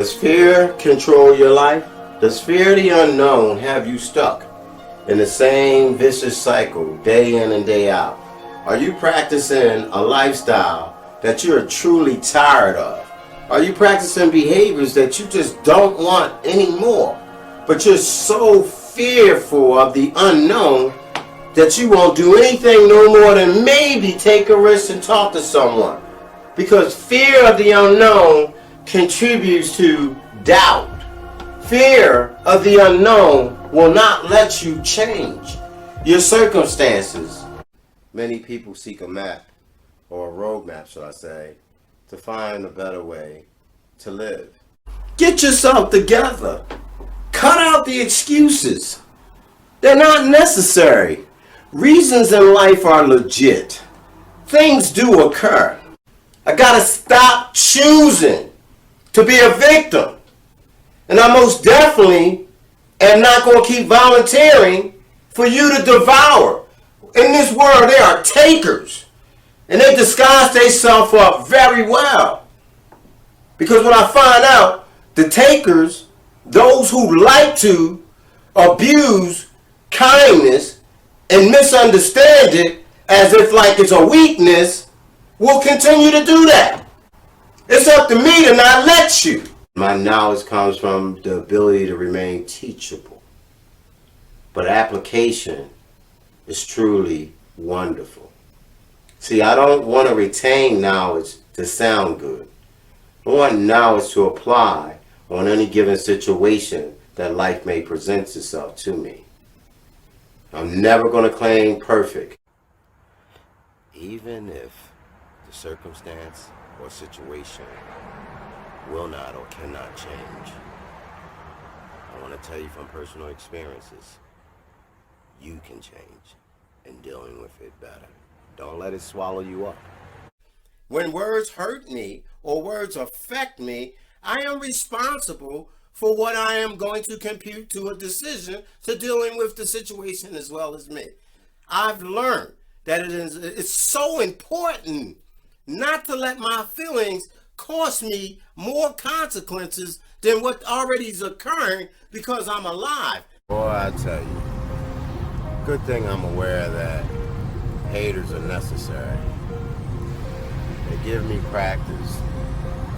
Does fear control your life? Does fear of the unknown have you stuck in the same vicious cycle day in and day out? Are you practicing a lifestyle that you're truly tired of? Are you practicing behaviors that you just don't want anymore? But you're so fearful of the unknown that you won't do anything no more than maybe take a risk and talk to someone. Because fear of the unknown contributes to doubt. Fear of the unknown will not let you change your circumstances. Many people seek a map, or a roadmap, shall I say, to find a better way to live. Get yourself together. Cut out the excuses. They're not necessary. Reasons in life are legit. Things do occur. I gotta stop choosing to be a victim. And I most definitely am not going to keep volunteering for you to devour. In this world, there are takers. And they disguise themselves up very well. Because when I find out, the takers, those who like to abuse kindness and misunderstand it as if like it's a weakness, will continue to do that. It's up to me to not let you. My knowledge comes from the ability to remain teachable. But application is truly wonderful. See, I don't want to retain knowledge to sound good. I want knowledge to apply on any given situation that life may present itself to me. I'm never going to claim perfect. Even if the circumstance or situation will not or cannot change, I want to tell you from personal experiences, you can change in dealing with it better. Don't let it swallow you up. When words hurt me or words affect me, I am responsible for what I am going to compute to a decision to dealing with the situation as well as me. I've learned that it's so important not to let my feelings cost me more consequences than what already is occurring because I'm alive. Boy, I tell you, good thing I'm aware that haters are necessary. They give me practice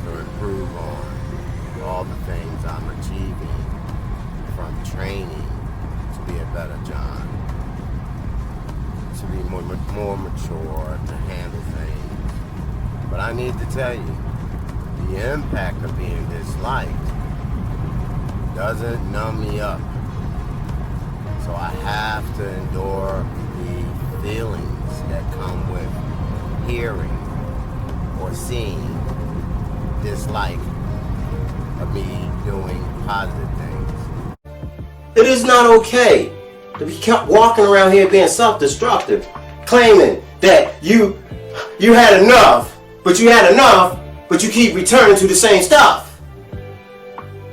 to improve on all the things I'm achieving from training to be a better John, to be more mature, to handle things. But I need to tell you, the impact of being disliked doesn't numb me up. So I have to endure the feelings that come with hearing or seeing dislike of me doing positive things. It is not okay to be kept walking around here being self-destructive, claiming that you had enough, but you keep returning to the same stuff.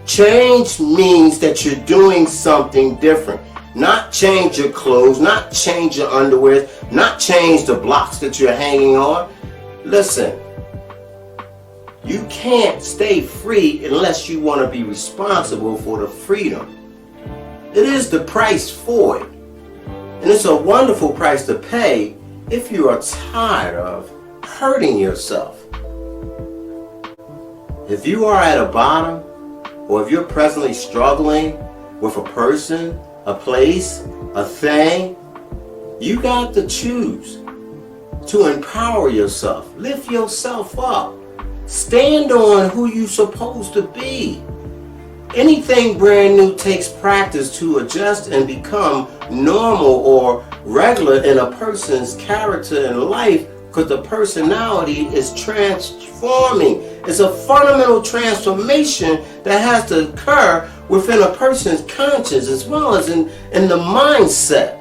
Change means that you're doing something different. Not change your clothes, not change your underwear, not change the blocks that you're hanging on. Listen, you can't stay free unless you want to be responsible for the freedom. It is the price for it. And it's a wonderful price to pay if you are tired of hurting yourself. If you are at a bottom, or if you're presently struggling with a person, a place, a thing, you got to choose to empower yourself, lift yourself up, stand on who you're supposed to be. Anything brand new takes practice to adjust and become normal or regular in a person's character and life, because the personality is transforming. It's a fundamental transformation that has to occur within a person's conscience as well as in the mindset.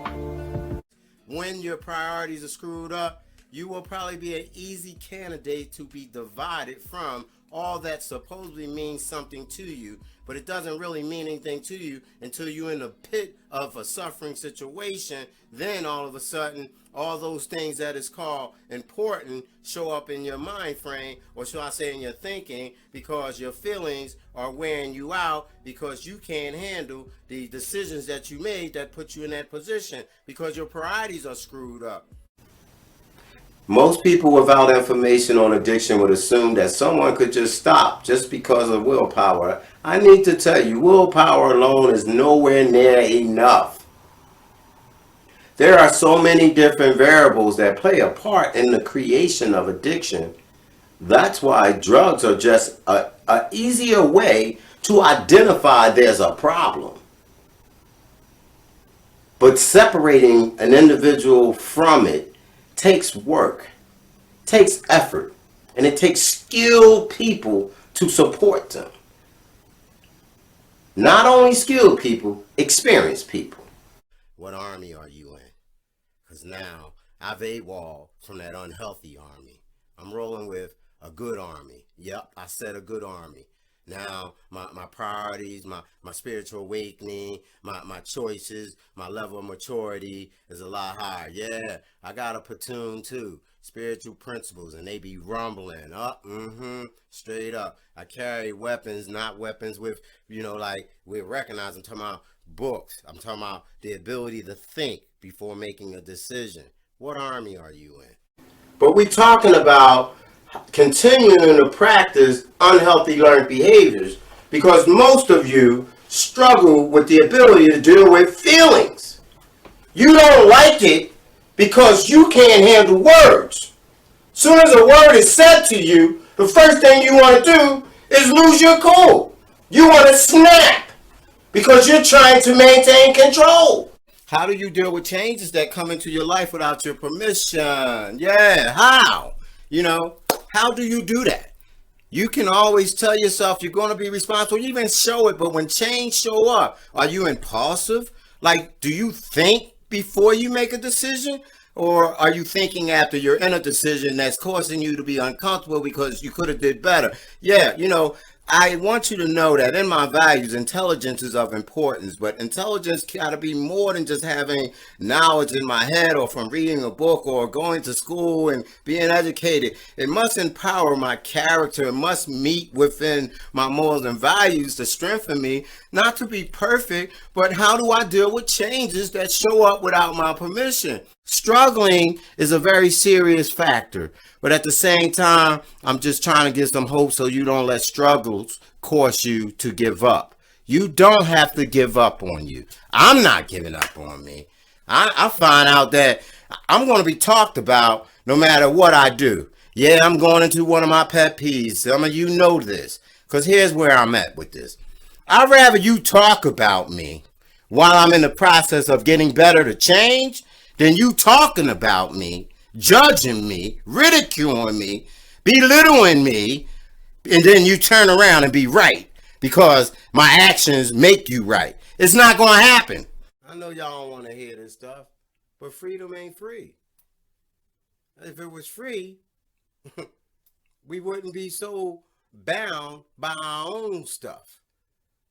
When your priorities are screwed up, you will probably be an easy candidate to be divided from all that supposedly means something to you, but it doesn't really mean anything to you until you're in the pit of a suffering situation. Then all of a sudden, all those things that is called important show up in your mind frame, or shall I say in your thinking, because your feelings are wearing you out, because you can't handle the decisions that you made that put you in that position, because your priorities are screwed up. Most people without information on addiction would assume that someone could just stop just because of willpower. I need to tell you, willpower alone is nowhere near enough. There are so many different variables that play a part in the creation of addiction. That's why drugs are just a easier way to identify there's a problem. But separating an individual from it takes work, takes effort, and it takes skilled people to support them. Not only skilled people, experienced people. What army are you in? Because now I've AWOL from that unhealthy army. I'm rolling with a good army. Yep, I said a good army. Now, my priorities, my spiritual awakening, my choices, my level of maturity is a lot higher. Yeah, I got a platoon too. Spiritual principles, and they be rumbling up, straight up. I carry weapons, not weapons with, like we recognize. I'm talking about books. I'm talking about the ability to think before making a decision. What army are you in? But we're talking about continuing to practice unhealthy learned behaviors, because most of you struggle with the ability to deal with feelings. You don't like it because you can't handle words. Soon as a word is said to you, the first thing you want to do is lose your cool. You want to snap because you're trying to maintain control. How do you deal with changes that come into your life without your permission? Yeah, how? How do you do that? You can always tell yourself you're going to be responsible. You even show it, but when change show up, are you impulsive? Like, do you think before you make a decision? Or are you thinking after you're in a decision that's causing you to be uncomfortable because you could have did better? Yeah, I want you to know that in my values, intelligence is of importance, but intelligence gotta be more than just having knowledge in my head or from reading a book or going to school and being educated. It must empower my character. It must meet within my morals and values to strengthen me, not to be perfect, but how do I deal with changes that show up without my permission? Struggling is a very serious factor, but at the same time, I'm just trying to give some hope so you don't let struggles cause you to give up. You don't have to give up on you. I'm not giving up on me. I find out that I'm going to be talked about no matter what I do. Yeah, I'm going into one of my pet peeves. Some of you know this, because here's where I'm at with this. I'd rather you talk about me while I'm in the process of getting better to change than you talking about me, judging me, ridiculing me, belittling me, and then you turn around and be right because my actions make you right. It's not going to happen. I know y'all don't want to hear this stuff, but freedom ain't free. If it was free, we wouldn't be so bound by our own stuff,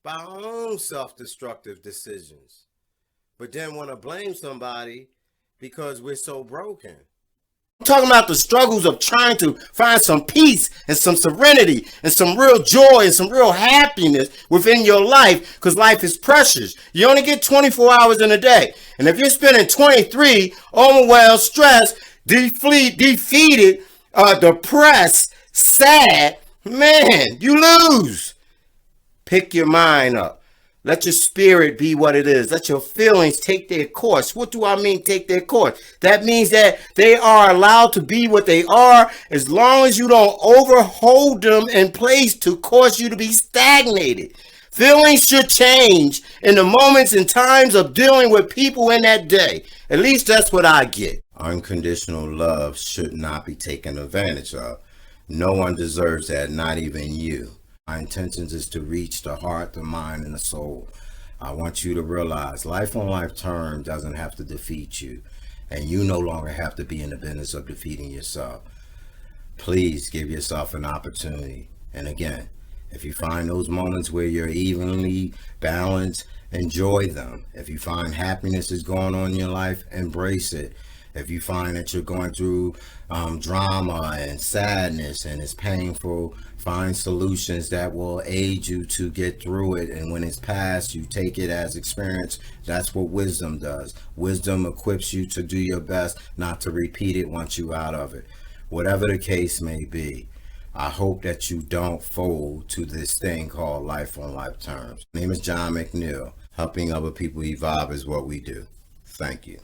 by our own self-destructive decisions, but then want to blame somebody because we're so broken. I'm talking about the struggles of trying to find some peace and some serenity and some real joy and some real happiness within your life, because life is precious. You only get 24 hours in a day. And if you're spending 23 overwhelmed, stressed, defeated, depressed, sad, man, you lose. Pick your mind up. Let your spirit be what it is. Let your feelings take their course. What do I mean take their course? That means that they are allowed to be what they are as long as you don't overhold them in place to cause you to be stagnated. Feelings should change in the moments and times of dealing with people in that day. At least that's what I get. Unconditional love should not be taken advantage of. No one deserves that, not even you. My intentions is to reach the heart, the mind, and the soul. I want you to realize life on life terms doesn't have to defeat you, and you no longer have to be in the business of defeating yourself. Please give yourself an opportunity And again, if you find those moments where you're evenly balanced, enjoy them. If you find happiness is going on in your life, embrace it. If you find that you're going through drama and sadness and it's painful, find solutions that will aid you to get through it. And when it's past, you take it as experience. That's what wisdom does. Wisdom equips you to do your best, not to repeat it once you're out of it. Whatever the case may be, I hope that you don't fold to this thing called life on life terms. My name is John McNeil. Helping other people evolve is what we do. Thank you.